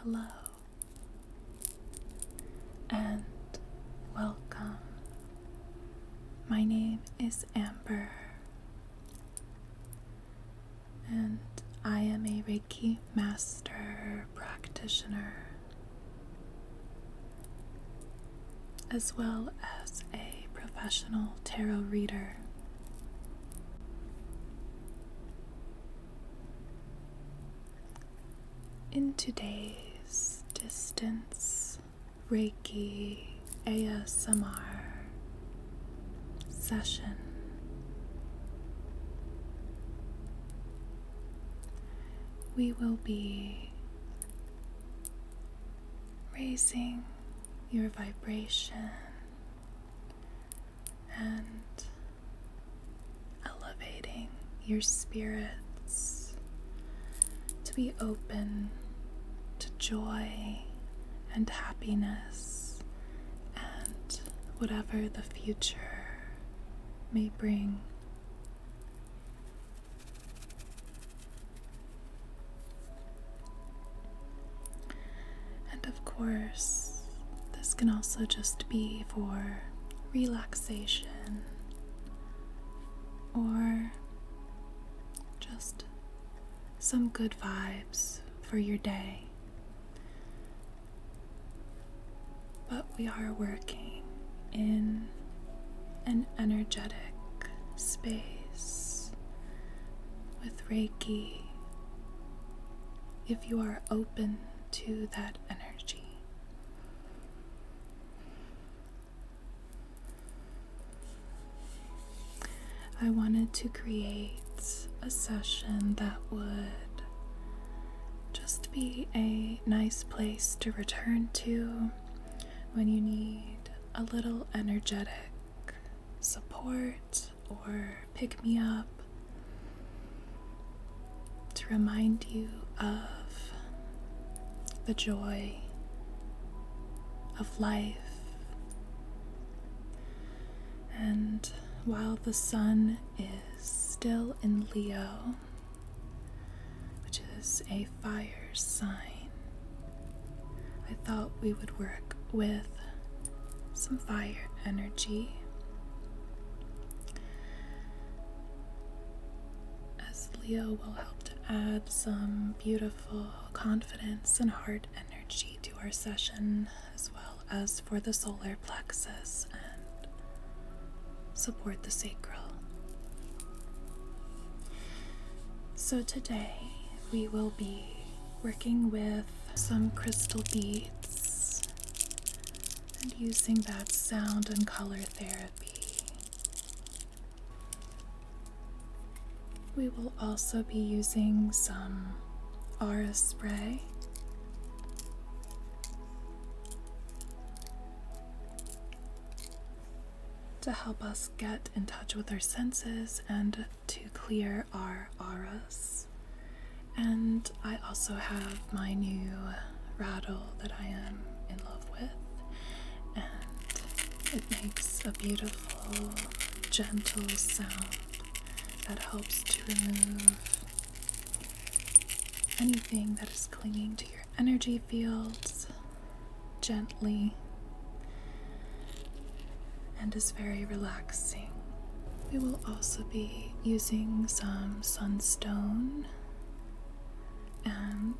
Hello and welcome. My name is Ambyr, and I am a Reiki master practitioner, as well as a professional tarot reader. In today's distance Reiki ASMR session, we will be raising your vibration and elevating your spirits to be open to joy and happiness and whatever the future may bring. And of course, this can also just be for relaxation or just some good vibes for your day. But we are working in an energetic space with Reiki if you are open to that energy. I wanted to create a session that would just be a nice place to return to when you need a little energetic support or pick me up, to remind you of the joy of life. And while the sun is still in Leo, which is a fire sign, I thought we would work with some fire energy, as Leo will help to add some beautiful confidence and heart energy to our session, as well as for the solar plexus and support the sacral. So today we will be working with some crystal beads and using that sound and color therapy. We will also be using some aura spray to help us get in touch with our senses and to clear our auras. And I also have my new Rattle that I am in love with, and it makes a beautiful, gentle sound that helps to remove anything that is clinging to your energy fields gently, and is very relaxing. We will also be using some Sunstone and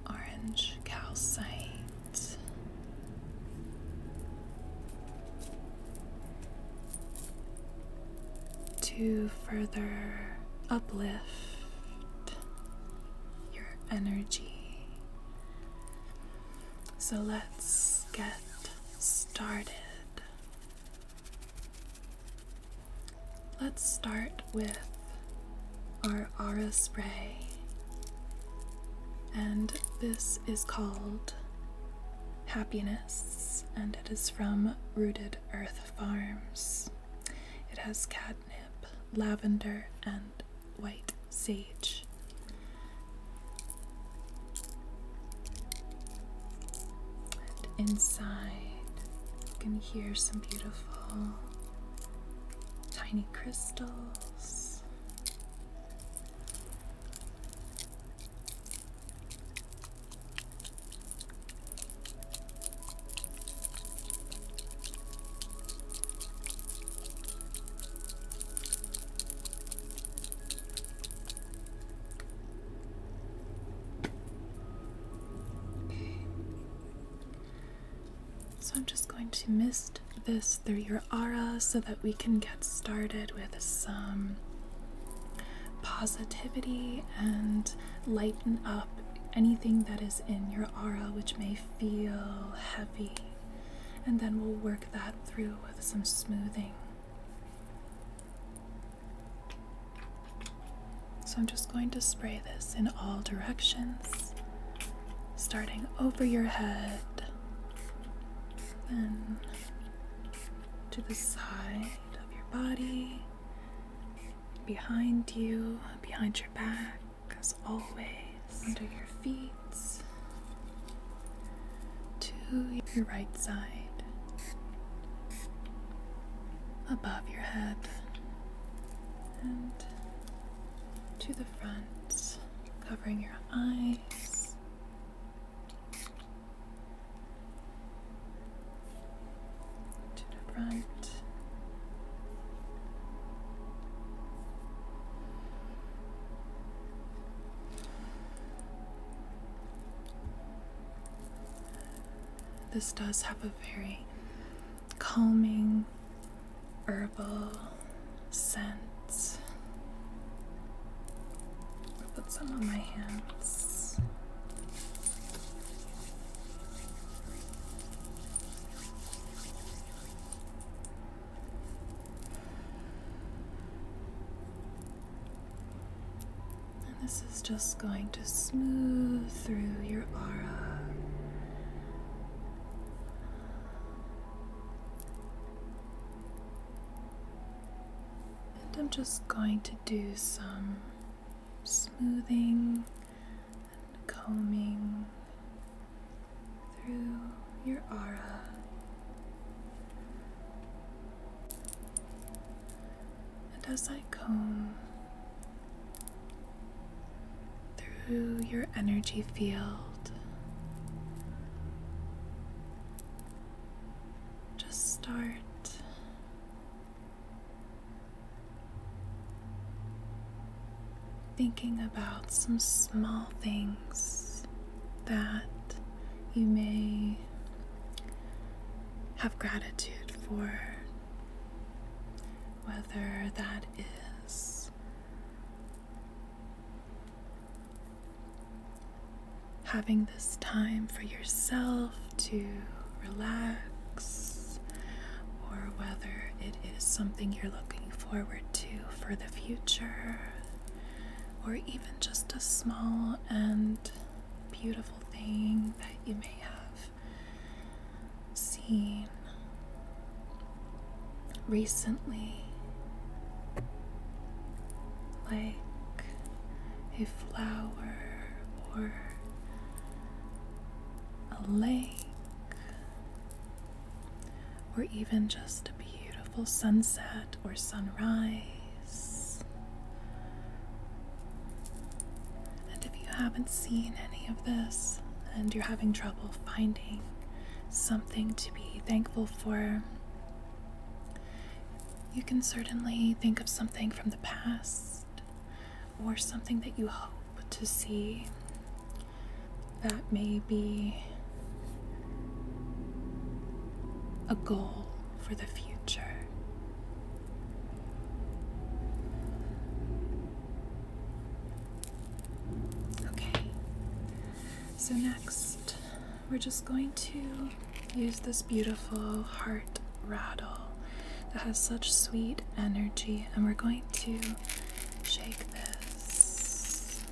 orange calcite to further uplift your energy. So let's get started. Let's start with our aura spray, and this is called Happiness, and it is from Rooted Earth Farms. It has catnip, lavender, and white sage. And inside you can hear some beautiful tiny crystals. going to mist this through your aura so that we can get started with some positivity and lighten up anything that is in your aura which may feel heavy. And then we'll work that through with some smoothing. So I'm just going to spray this in all directions, starting over your head, then to the side of your body, behind you, behind your back, as always, under your feet, to your right side, above your head, and to the front, covering your eyes, to the front, this does have a very calming herbal scent. I'll put some on my hands. And this is just going to smooth through your aura. I'm just going to do some smoothing and combing through your aura. And as I comb through your energy field, just start thinking about some small things that you may have gratitude for, whether that is having this time for yourself to relax, or whether it is something you're looking forward to for the future, or even just a small and beautiful thing that you may have seen recently, like a flower or a lake, or even just a beautiful sunset or sunrise. Haven't seen any of this and you're having trouble finding something to be thankful for, you can certainly think of something from the past or something that you hope to see that may be a goal for the future. So next, we're just going to use this beautiful heart rattle that has such sweet energy, and we're going to shake this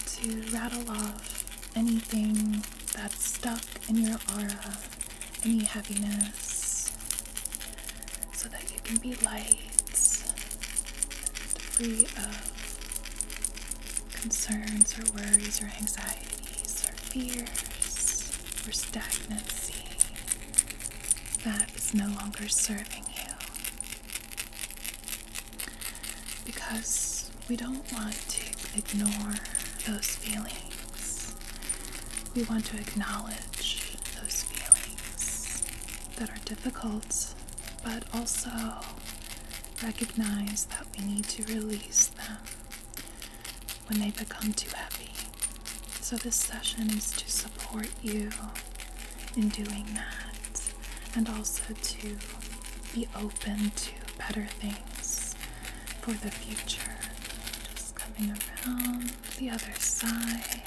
to rattle off anything that's stuck in your aura, any heaviness, so that you can be light and free of concerns or worries or anxieties or fears or stagnancy that is no longer serving you. Because we don't want to ignore those feelings. We want to acknowledge those feelings that are difficult, but also recognize that we need to release them when they become too heavy. So this session is to support you in doing that, and also to be open to better things for the future. Just coming around the other side.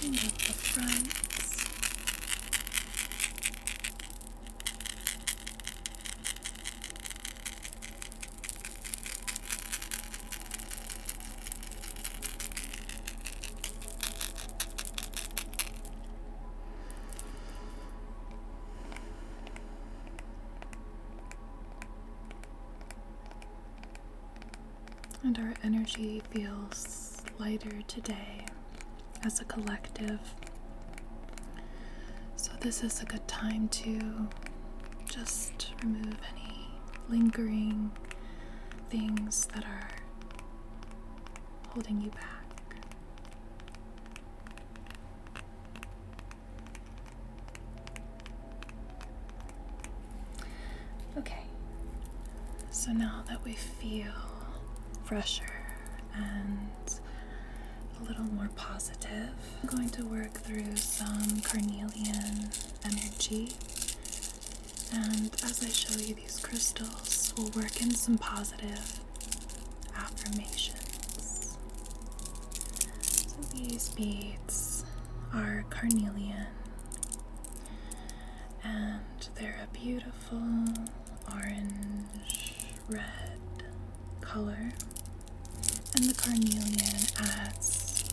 And up the front. And our energy feels lighter today as a collective. So this is a good time to just remove any lingering things that are holding you back. Okay, so now that we feel fresher and a little more positive, I'm going to work through some Carnelian energy, and as I show you these crystals, we'll work in some positive affirmations. So these beads are Carnelian, and they're a beautiful orange red color. And the Carnelian adds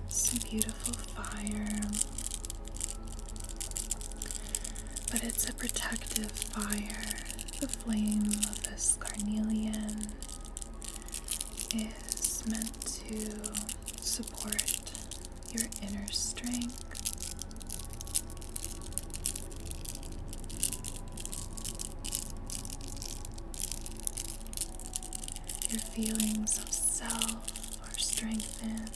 some beautiful fire, but it's a protective fire. The flame of this Carnelian is meant to support your inner strength. Your feelings of self are strengthened.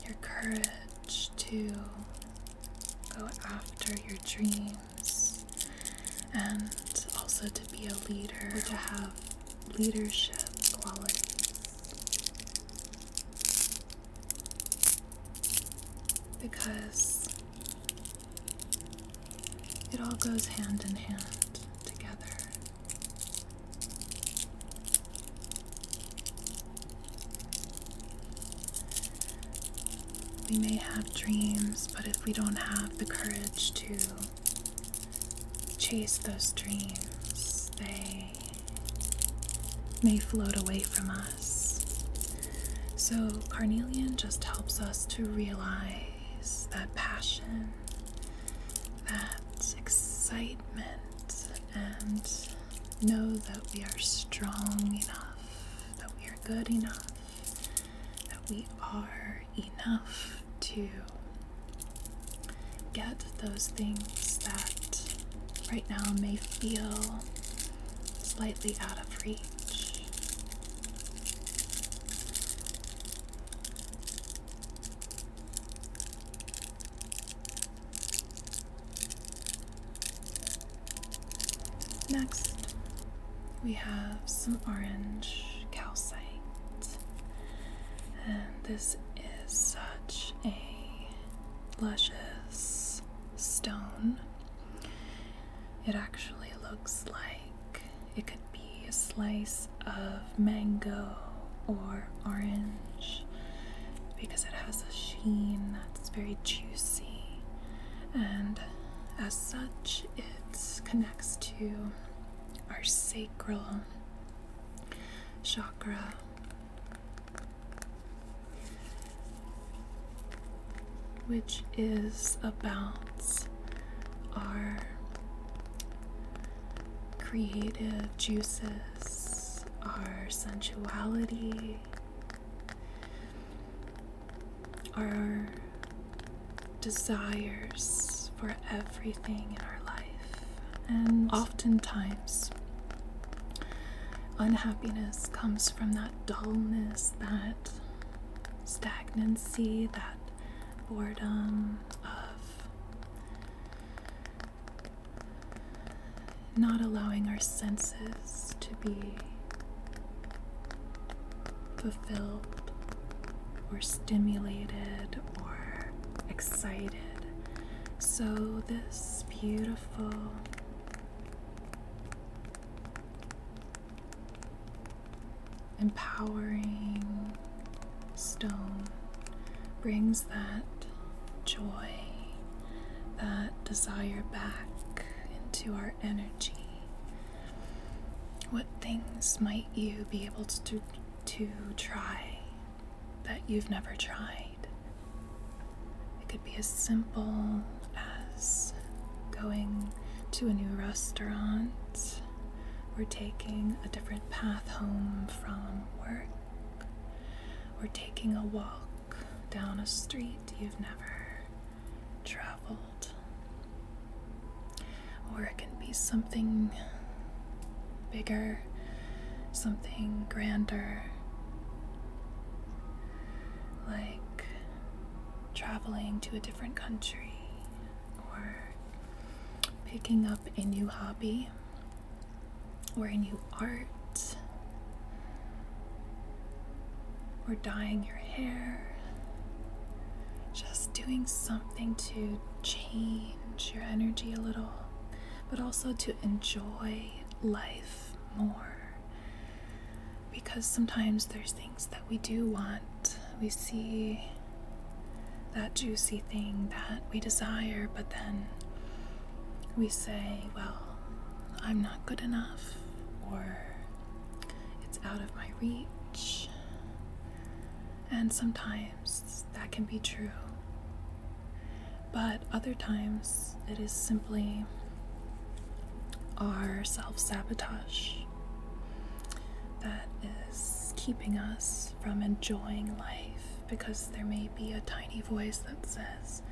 Your courage to go after your dreams, and also to be a leader, to have leadership qualities. Because it all goes hand in hand together. We may have dreams, but if we don't have the courage to chase those dreams, they may float away from us. So Carnelian just helps us to realize that passion, that excitement, and know that we are strong enough, that we are good enough, that we are enough to get those things that right now may feel slightly out of reach. Next, we have some orange calcite, and this is such a luscious stone. It actually looks like it could be a slice of mango or orange because it has a sheen that's very juicy, and as such it connects to our sacral chakra, which is about our creative juices, our sensuality, our desires for everything in our life. And oftentimes, unhappiness comes from that dullness, that stagnancy, that boredom of not allowing our senses to be fulfilled or stimulated or excited. So this beautiful empowering stone brings that joy, that desire back into our energy. What things might you be able to try that you've never tried? It could be as simple as going to a new restaurant or taking a different path home from work, or taking a walk down a street you've never traveled. Or it can be something bigger, something grander, like traveling to a different country, or picking up a new hobby, or a new art, or dyeing your hair. Just doing something to change your energy a little, but also to enjoy life more. Because sometimes there's things that we do want. We see that juicy thing that we desire, but then we say, well, I'm not good enough, or it's out of my reach. And sometimes that can be true. But other times it is simply our self-sabotage that is keeping us from enjoying life, because there may be a tiny voice that says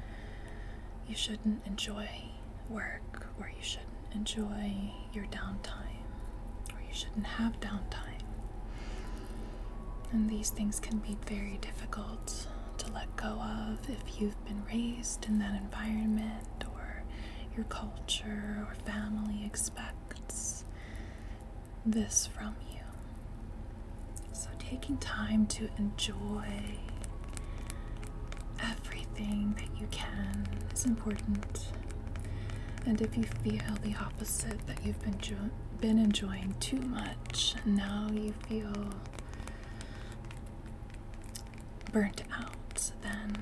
you shouldn't enjoy work, or you shouldn't enjoy your downtime, or you shouldn't have downtime. And these things can be very difficult to let go of if you've been raised in that environment, or your culture or family expects this from you. So taking time to enjoy everything that you can is important. And if you feel the opposite, that you've been enjoying too much, and now you feel burnt out, then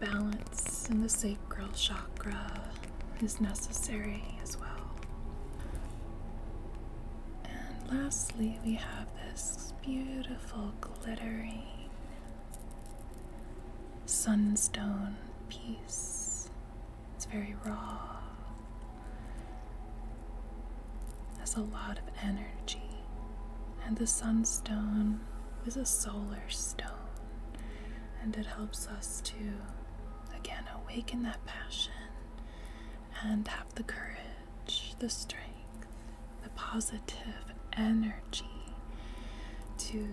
balance in the sacral chakra is necessary as well. And lastly, we have this beautiful glittering Sunstone piece. It's very raw, has a lot of energy, and the Sunstone is a solar stone, and it helps us to again awaken that passion and have the courage, the strength, the positive energy to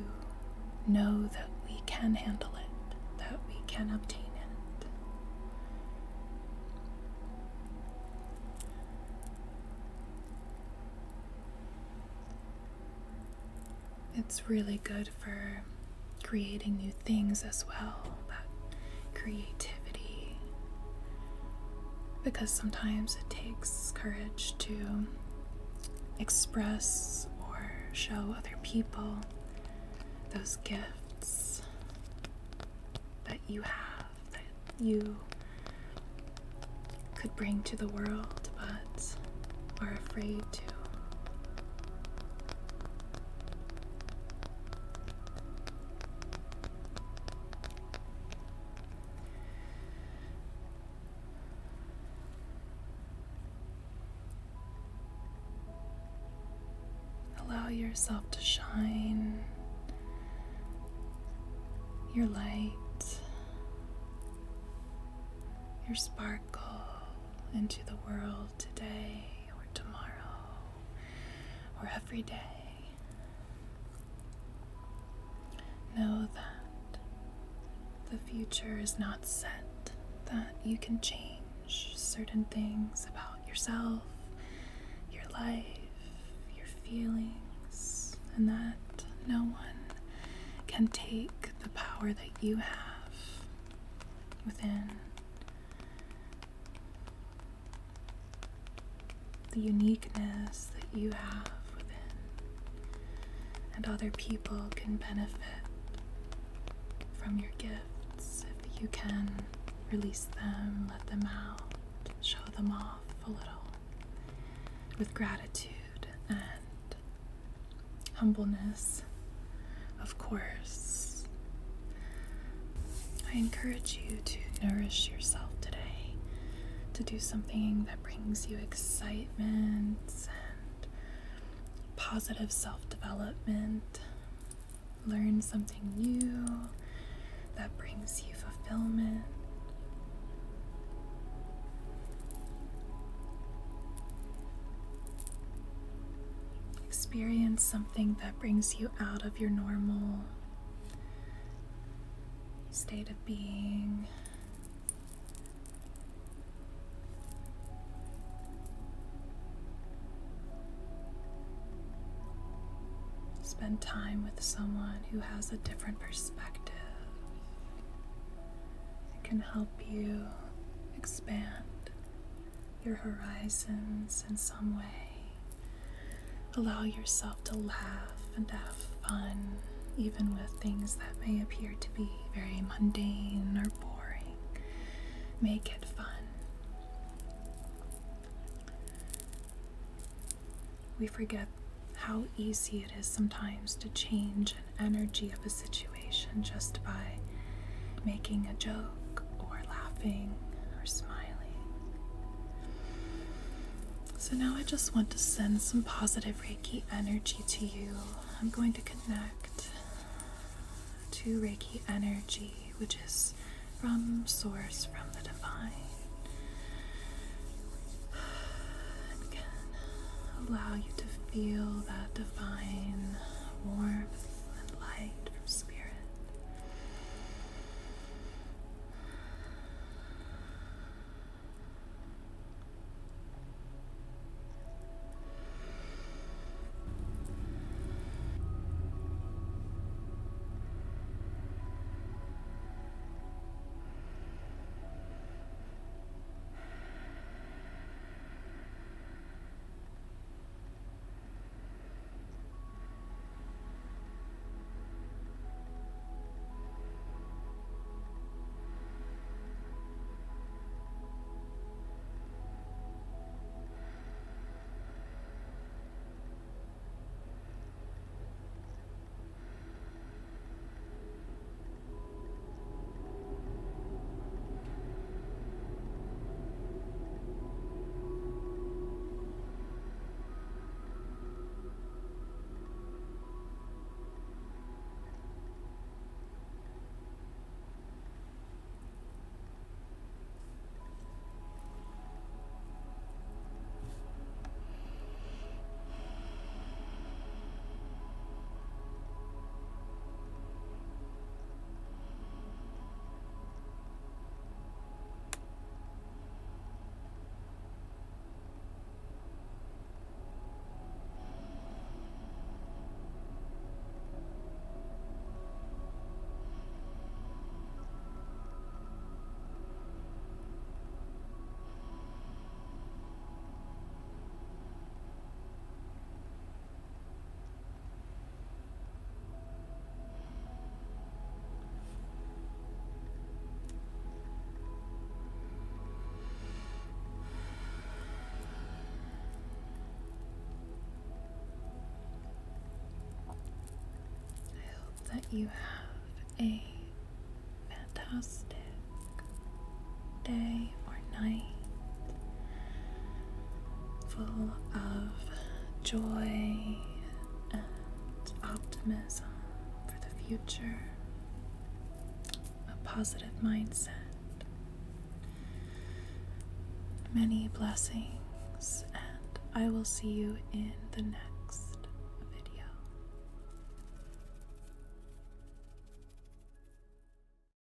know that we can handle it, that we can obtain it. It's really good for creating new things as well, that creativity, because sometimes it takes courage to express or show other people those gifts that you have, that you could bring to the world but are afraid to. Allow yourself to shine your light, your sparkle into the world today or tomorrow or every day. Know that the future is not set, that you can change certain things about yourself, your life, can take the power that you have within, the uniqueness that you have within, and other people can benefit from your gifts if you can release them, let them out, show them off a little with gratitude and humbleness, of course. I encourage you to nourish yourself today, to do something that brings you excitement and positive self-development. Learn something new that brings you fulfillment. Experience something that brings you out of your normal state of being. Spend time with someone who has a different perspective. It can help you expand your horizons in some way. Allow yourself to laugh and have fun, even with things that may appear to be very mundane or boring. Make it fun. We forget how easy it is sometimes to change an energy of a situation just by making a joke or laughing or smiling. So now I just want to send some positive Reiki energy to you. I'm going to connect to Reiki energy, which is from Source, from the Divine. And can allow you to feel that divine warmth and light from Spirit. That you have a fantastic day or night full of joy and optimism for the future, a positive mindset, many blessings, and I will see you in the next